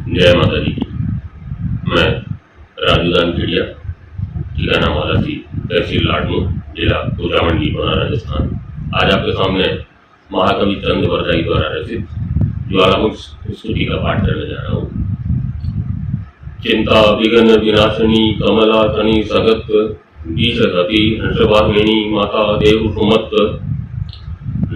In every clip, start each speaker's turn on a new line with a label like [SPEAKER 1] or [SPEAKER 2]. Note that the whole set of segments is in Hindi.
[SPEAKER 1] जय माता दी की। मैं राजू दान खेड़िया, ठिकाना मालासी, तहसील लाडनू, जिला कोचामंडी, राजस्थान। आज आपके सामने महाकवि चंद बरदाई द्वारा रचित ज्वालामुख स्तुति का पाठ करने जा रहा हूँ। चिंता विघ्न विनाशिनी कमला तनि सगत बीस सती हंसवाहिनी माता देव सुमत।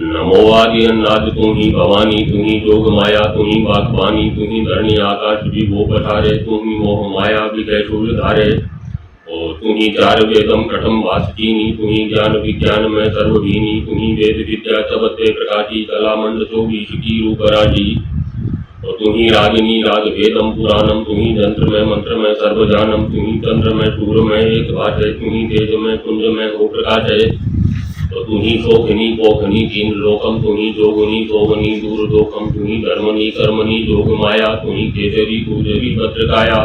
[SPEAKER 1] नमो आदि अन्नाद तू ही भवानी, तू ही जोग माया, तू ही बागबानी, तू ही धरणी आकाश विभो पठारे, तू ही मोह माया विजय शूल धारे। और तू ही चार वेदम कठम वासकीनी, तू ही ज्ञान विज्ञान में सर्वभीनी, तू ही वेद विद्या तबते प्रकाशी, कला मंड चौबीस की रूप राजी। और तू ही रागिनी राग वेदम पुराणम, तू ही जंत्र में मंत्र में सर्वजानम, तू ही चंद्र में सूर्य में एक भाष है, तू ही तेज में कुंज में हो प्रकाश है। तो तू ही शोकनी पोखनी तीन लोकम, तू ही जोगनी सोगनी दूर दोकम, तू ही धर्मनी कर्मनी जोग माया, तू ही केसरी पूजरी भद्रकाया।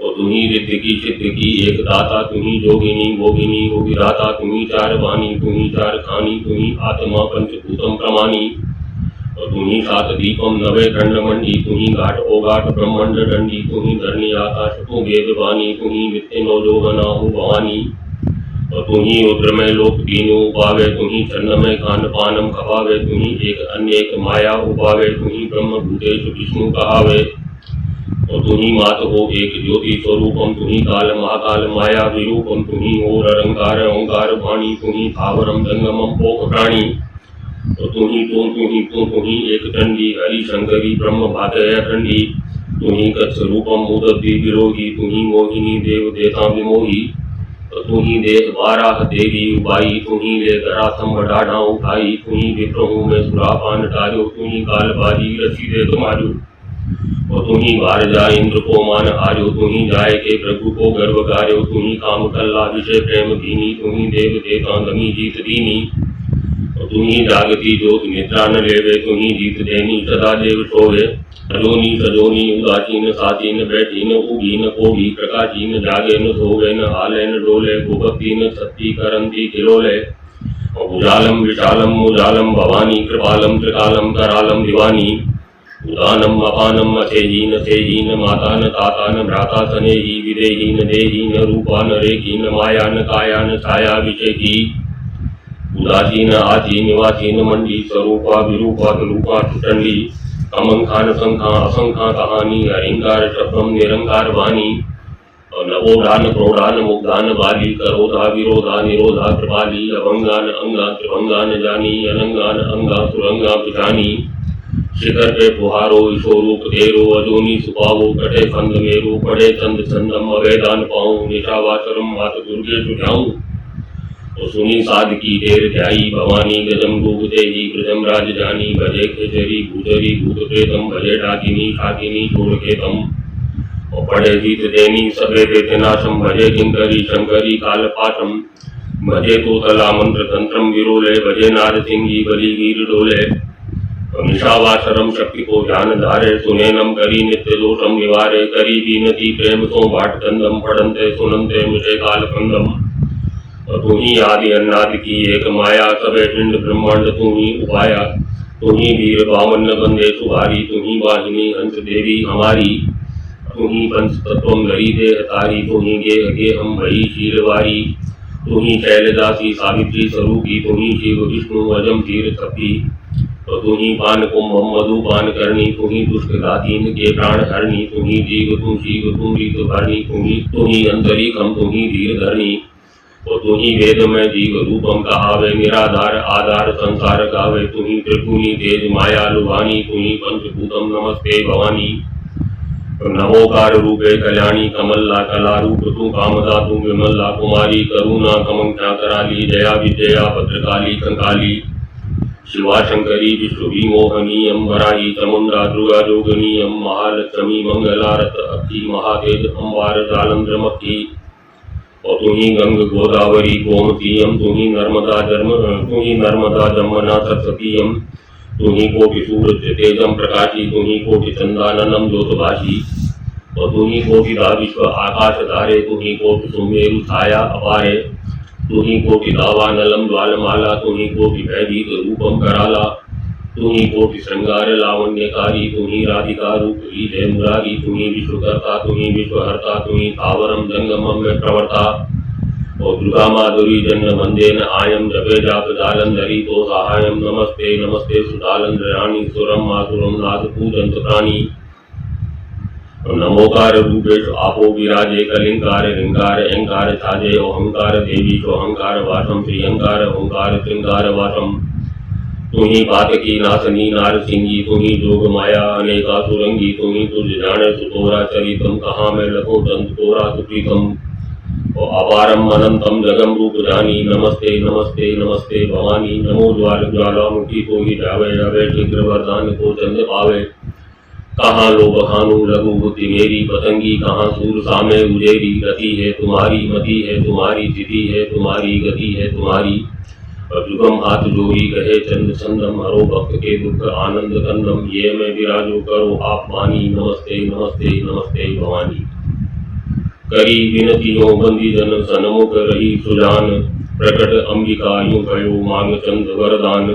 [SPEAKER 1] और तू ही रिद्धि की सिद्धि की एक दाता, तू ही जोगिनी भोगिनी होगिराता, तू ही चार वाणी, तू ही चार खानी, तू ही आत्मा पंचभूतम प्रमाणी। और तू ही सात दीपम नवे खंड मंडी, तू ही घाट ओघाट ब्रह्मंड दंडी, तू ही धरणी आकाश तू वेद वाणी, तू ही नित्य नो जोगना हो भवानी। और तू ही रुद्र में लोक तीनों उपावे, तू ही छन्न में खान पानम खपावे, तू ही एक अन्य एक माया उपावे, तू ही ब्रह्म भूतेश विष्णु कहावे। और तू ही मात हो एक ज्योति स्वरूपम, तू ही काल महाकाल माया विरूपम, तू ही ओर अरंकार ओंकार वाणी, तू ही थावरम जंगमम पोख प्राणी। और तू ही एक चंडी हरि शंकरी ब्रह्म भाग्य अखंडी, तू ही कच्छ रूपम मुदब्बी विरोही, तू ही मोहिनी देव देता विमोही। तू ही देख बाराह देवी उबाई, तू ही ले धराथम बढ़ाढ़ा उठाई, तू ही विप्रहू में सुरापान टार्यो, तू ही काल बाजी रसी दे तुम्हारू। और तू ही बार जा इंद्र को मान हार्यो, तू ही जाए के प्रभु को गर्व गार्यो, तू ही काम कल्ला विषय प्रेम दीनी, तू ही देव देता दमी जीत दीनी। और तू ही जागती ज्योत निद्रा न लेवे, तू ही जीत देनी सदा देव सोवे। सजोनी सजोनी उदासीन सासीन बैठी न उगी न कोभी, प्रकाशी न जागे न सोवे न हाले न डोले, भुभक्ति न सत्ती करंती खिलोले। उजालम विशालम उजालम भवानी, कृपालम त्रिकालम करालम दिवानी। उदानम अपानम अथेही न थेही न माता न ताता न भ्राता सनेही, विदेही न देही न रूपा न रेखी न माया न काया न छाया विषयी। उदासीन आची निवासी न मंडी, स्वरूपा विरूपा रूपा टुटंडी। अमंखान संखा असंखा कहानी, हरिंकार शब्दम निरंकार वाणी। और नवोदान प्रोडान मुग्धान बाली, करोधा विरोधा निरोधा कृपाली। अभंगान अंगा त्रिभंगान जानी, अनंगान अंगा सुरंगा पिछानी। शिखर पे पुहारो ईशो रूप तेरो, अजोनी सुपावो कटे फंद मेरो। पढ़े चंद चंदम अवेदान पाऊं, निशावासरम मात दुर्गे सुझाऊं। तो सुनी साध की देर ध्याई भवानी, गजम डूबते ही ब्रजम राज जानी। भजे खेचरी भूचरी भूत प्रेतम, भजे डाकिनी शाकिनी छोड़ के तम। और पढ़े जीत देनी सबे देते नाशम, भजे किंकरी शंकरी काल पाठम। भजे तो तला मंत्र तंत्रम विरोले, भजे नार सिंगी बलि वीर डोले। निशावासरम शक्ति को ध्यान धारे, सुनेनम करी नित्य दोषम निवारे। करी बीनती प्रेम सो भाट कंदम, पढ़ंते सुनंते मुझे काल कंदम। और तू ही आदि अन्नादि की एक माया, सबे पिंड ब्रह्मांड तू ही उपाया। तू ही वीर बामन बंदे सुहारी, तू ही वाहिनी हंस देवी हमारी। तू ही पंच तत्वम धरी देह तारी, तू ही गेह गेहम भई शीलवारी। तू ही शैलदासी सावित्री स्वरूपी, तू ही शिव विष्णु अजम तीर थपी। तो तू ही पान कुंभम मधु पान करनी, तू ही दुष्ट घातीन के प्राण हरणी। तू ही जीव तू शिव तू रीत भरणी, तू ही अंतरिकम तू ही धीर धरणी। और तू ही वेद में जीव रूपम कहावे, निराधार आधार संसार गावे। तू ही त्रिगुणी तेज माया लुभानी, तू ही पंचभूतम नमस्ते भवानी। नमोकार रूपे कल्याणी कमल्ला, कला रूप तू कामदा तू विमल्ला। कुमारी करुणा कमंख्या कराली, जया विजया भद्रकाली कंकाली। शिवा शंकरी विष्णुवी मोहनी, अम्बराई चामुंडा दुर्गा जोगनी। महालक्ष्मी मंगलारत अक्की, महातेज अम्बार जालंध्र मक्खी। और तू ही गंग गोदावरी गोमतीयम, तू ही नर्मदा जमुना सरस्वतीयम। तू ही कोटि सूर्य तेजम प्रकाशी, तू ही कोटि चंदाननम ज्योतभाषी। और तू ही कोटि विश्व आकाश धारे, तू ही कोटि सुमेरु छाया अपारे। तू ही कोटि दावानलम ज्वालमाला, तू ही कोटि भयभीत रूपम कराला। तुम्ही कोटि श्रृंगार लावण्यकारी, तुम्ही राधिका रूप जय मुरारी, तुम्ही विश्वकर्ता, तुम्ही विश्वहर्ता, तुम्ही तावरम जंगमम में प्रवर्ता। और दुर्गा माधुरी जन्म वंदेन आयम जपे जाप जालंधरी तो सहायम नमस्ते नमस्ते सुदालंधर रानी सुरम मासुरम नाथ पूजंत प्राणी। नमोकार रूपेश आपो विराजे कलिंकार रिंकार अहंकार छाजे ओहंकार देवी अहंकार वासम श्रीअंकार ओंकार श्रृंगार वासम। तुम्ही पातकी नासनी नारसिंगी, तुम्ही जोग माया अनेका सुरंगी, तुम्ही तुझ जाने सुतोरा चरितम, कहाँ मैं लखो दंत तोरा सुप्रीतम। और अपारम अनंतम जगम रूप जानी, नमस्ते नमस्ते नमस्ते भवानी। नमो ज्वाल ज्वालामुखी को ही जावे जावे, शीघ्र वरदान को चंद पावे। कहाँ लो बखानू लघु बुद्धि मेरी, पतंगी कहाँ सूर सामे उजेरी। गति है तुम्हारी मति है तुम्हारी, तिथि है तुम्हारी गति है तुम्हारी। और जुगम हाथ जोड़ी कहे चंद चंदम, हरो भक्त के दुख आनंद कंदम। ये मैं विराजो करो आप वाणी, नमस्ते नमस्ते नमस्ते भवानी। करी विनतियों बंदी जन सन्मुख रही सुजान, प्रकट अंबिका यूं भयो मांग चंद वरदान।